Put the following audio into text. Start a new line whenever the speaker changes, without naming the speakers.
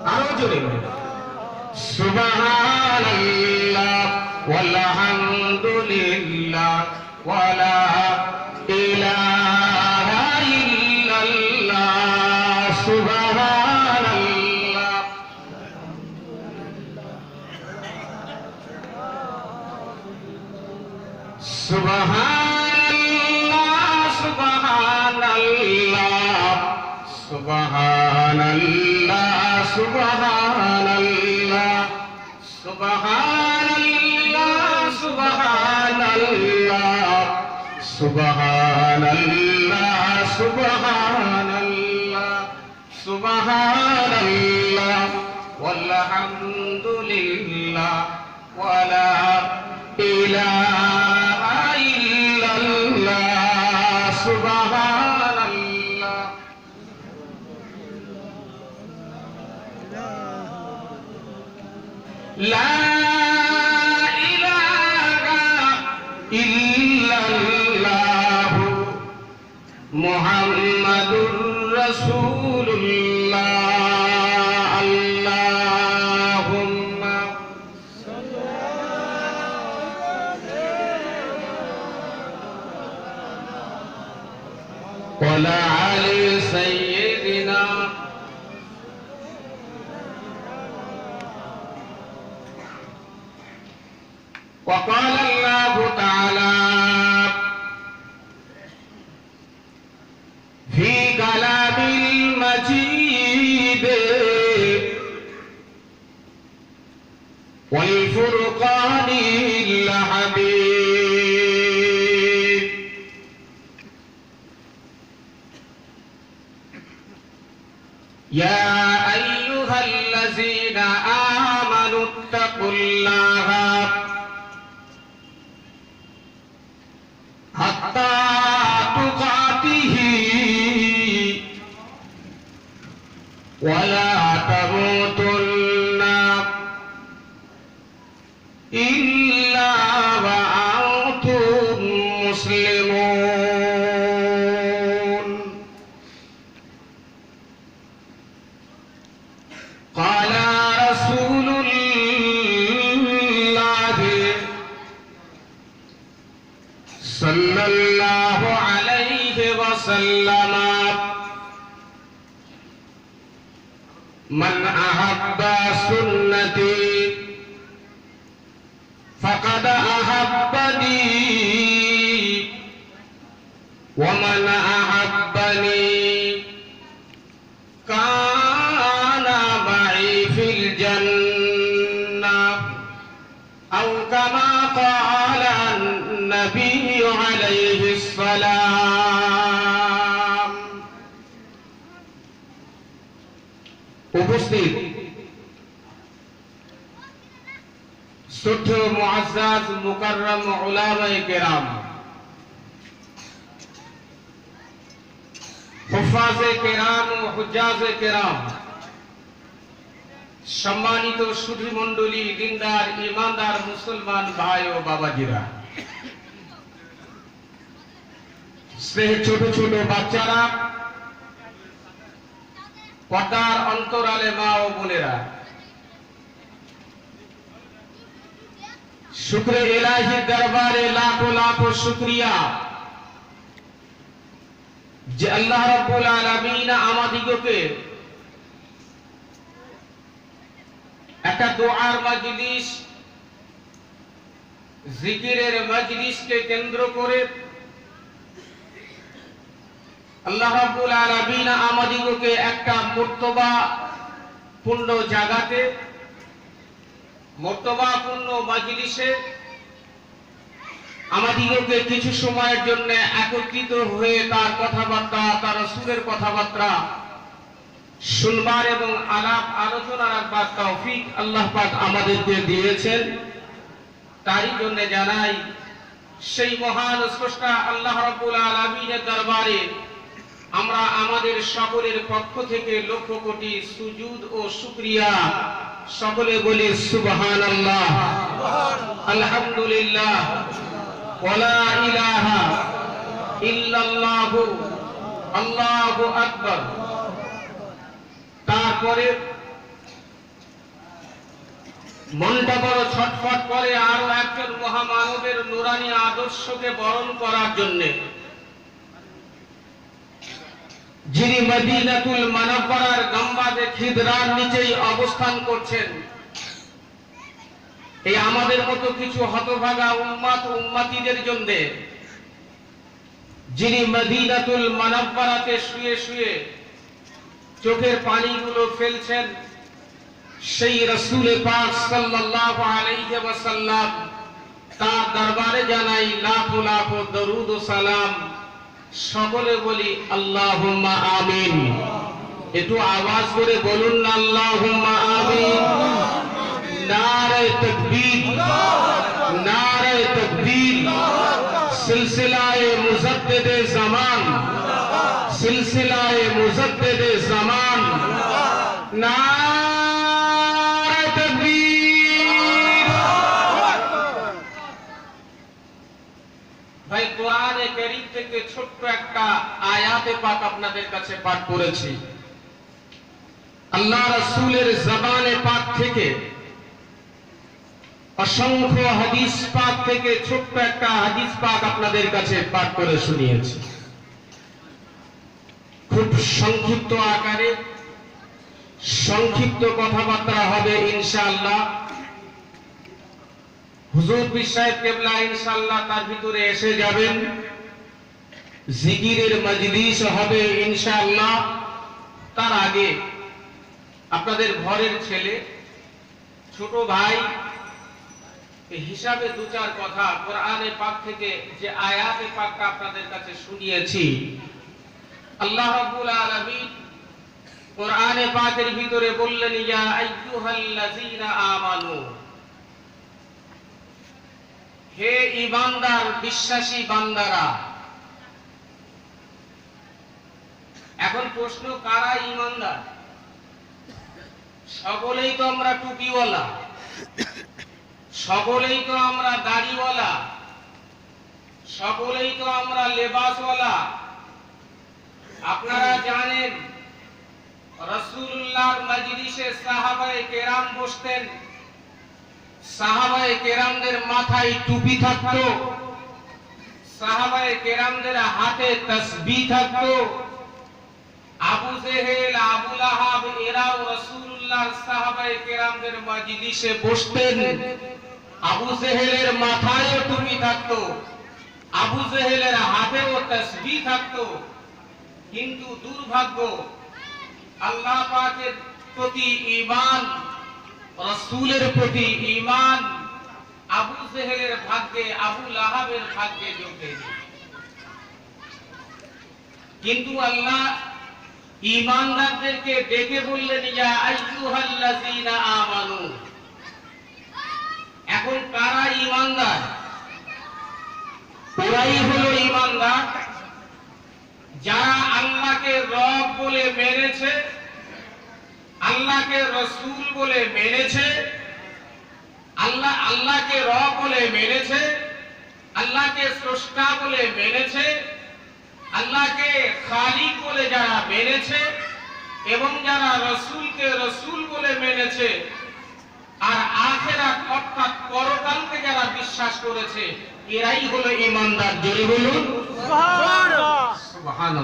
আরো জোরে সুবহানাল্লাহ ওয়ালহামদুলিল্লাহ ওয়ালা ইলাহা ইল্লাল্লাহ সুবহানাল্লাহ সুবহানাল্লাহ সুবহানাল্লাহ সুবহানাল্লাহ সুবহানাল্লাহ সুবহানাল্লাহ সুবহানাল্লাহ সুবহানাল্লাহ সুবহানাল্লাহ ওয়ালহামদুলিল্লাহ ওয়ালা ইলাহা ইল্লাল্লাহ সুবহানাল্লাহ লা ইলাহা ইল্লাল্লাহ মুহাম্মাদুর রাসূলুল্লাহ আল্লাহুম্মা ওয়ালা আলি সাইয়্যিদিনা وقال الله تعالى في كلام المجيد والفرقان الحميد يا أيها الذين آمنوا اتقوا الله حتى تقاته ولا تموتن إلا وأنتم مسلمون قال رسول الله صلى الله عليه وسلم من أحب سنتي فقد أحبني ومن أحبني كان معي في الجنة أو كما قال النبي عليه السلام উপস্থিত শ্রদ্ধেয় মুআজ্জাজ মুকাররম উলামায়ে কেরাম, হুফাজে কেরাম ও হুজ্জাজে কেরাম, সম্মানিত সুধী মণ্ডলী, দিনদার ইমানদার মুসলমান ভাই ও বাবাজিরা, স্নেহের ছোট ছোট বাচ্চারা, পর্দার অন্তরালে মা ও বোনেরা, শুকরে ইলাহি দরবারে লাখো লাখো শুকরিয়া যে আল্লাহ রাব্বুল আলামিন আমাদিগকে একটা দোয়ার মজলিস, জিকিরের মজলিসকে কেন্দ্র করে আল্লাহ রাব্বুল আলামিন আমাদিগকে একটা মর্তবাপূর্ণ জায়গাতে, মর্তবাপূর্ণ মজলিসে আমাদিগকে কিছু সময়ের জন্য একত্রিত হয়ে তার কথাবার্তা, তার রাসূলের কথাবার্তা শুনবার এবং আলাপ আলোচনা রাখবার তৌফিক আল্লাহ পাক আমাদেরকে দিয়েছেন। তারই জন্য জানাই সেই মহান স্রষ্টা আল্লাহ রাব্বুল আলামিনের দরবারে আমরা আমাদের সকলের পক্ষ থেকে লক্ষ কোটি সুজুদ ও শুকরিয়া সকলে বলি সুবহানাল্লাহ, আলহামদুলিল্লাহ, ওয়ালা ইলাহা ইল্লাল্লাহ, আল্লাহু আকবার। তারপরে মনটা বড় ছটফট করে আরো একজন মহামানবের নুরানি আদর্শকে বরণ করার জন্য, যিনি মদিনাতুল মুনাওয়ারার গম্বাদে খিদরার নিচেই অবস্থান করছেন। এই আমাদের মতো কিছু হতভাগা উম্মতিদের জন্য, যিনি মদিনাতুল মুনাওয়ারাতে শুয়ে শুয়ে চোখের পানিগুলো ফেলছেন, সেই রাসূল পাক সাল্লাল্লাহু আলাইহি ওয়াসাল্লাম তার দরবারে জানাই লাখো লাখো দরুদ ও সালাম। সকলে বলি আল্লাহুম্মা আমিন। একটু আওয়াজ করে বলুন না আল্লাহুম্মা আমিন। নারে তাকবীর, নারে তাকবীর। সিলসিলায়ে মুজাদ্দিদে জামান, সিলসিলায়ে মুজাদ্দিদে জামান। নারে তাকবীর। ভাই, কোরআনে কারীম থেকে ছোট্ট একটা আয়াতে পাক আপনাদের কাছে পাঠ করেছি। আল্লাহ রাসূলের জবানে পাক থেকে, অসংখ্য হাদিস পাক থেকে ছোট্ট একটা হাদিস পাক আপনাদের কাছে পাঠ করে শুনিয়েছি। খুব সংক্ষিপ্ত আকারে সংক্ষিপ্ত কথাবার্তা হবে ইনশাআল্লাহ। হুজুর পীর সাহেব কেবলা ইনশাআল্লাহ তার ভিতরে এসে যাবেন। জিকিরের মজলিস হবে ইনশাআল্লাহ। তার আগে আপনাদের ঘরের ছেলে, ছোট ভাই হিসাবে দু চার কথা কোরআনে পাক থেকে যে আয়াতে পাকটা আপনাদের কাছে শুনিয়েছি। আল্লাহ রাব্বুল আলামিন কোরআনে পাকের ভিতরে বললেন, ইয়া আইয়ুহাল্লাযীনা আমানু, হে ঈমানদার বিশ্বাসী বান্দারা। এখন প্রশ্ন, কারা ঈমানদার? সকলেই তো আমরা টুপিওয়ালা, সকলেই তো আমরা দাড়িওয়ালা, সকলেই তো আমরা লেবাসওয়ালা। আপনারা জানেন রাসূলুল্লাহর মজলিসে সাহাবায়ে কেরাম বসতেন, সাহাবায়ে কেরামদের মাথায় টুপি থাকতো, সাহাবায়ে কেরামদের হাতে তাসবিহ থাকতো। আবু জেহেল, আবু লাহাব এরাও রাসূলুল্লাহর সাহাবায়ে কেরামদের মজলিসে বসতেন। আবু জেহেলের মাথায়ও টুপি থাকতো, আবু জেহেলের হাতেও তাসবিহ থাকতো। কিন্তু দুর্ভাগ্য, আল্লাহ পাকের প্রতি ঈমান, রাসূলের প্রতি ঈমান আবু জেহেলের ভাগ্যে, আবু লাহাবের ভাগ্যে জোটেনি। কিন্তু আল্লাহ ঈমানদারদেরকে ডেকে বললেন, ইয়া আইয়ুহাল্লাযীনা আমানু। এখন কারা ঈমানদার? ওরাই হলো ঈমানদার যারা আল্লাহকে রব বলে মেনেছে, আল্লাহকে রাসূল বলে মেনেছে, আল্লাহকে রব বলে মেনেছে, আল্লাহকে স্রষ্টা বলে মেনেছে, আল্লাহকে খালিক বলে যারা মেনেছে, এবং যারা রাসূলকে রাসূল বলে মেনেছে, আর আখিরাত অর্থাৎ পরকালকে যারা বিশ্বাস করেছে, এরাই হলো ঈমানদার। জোরে বলুন সুবহানাল্লাহ।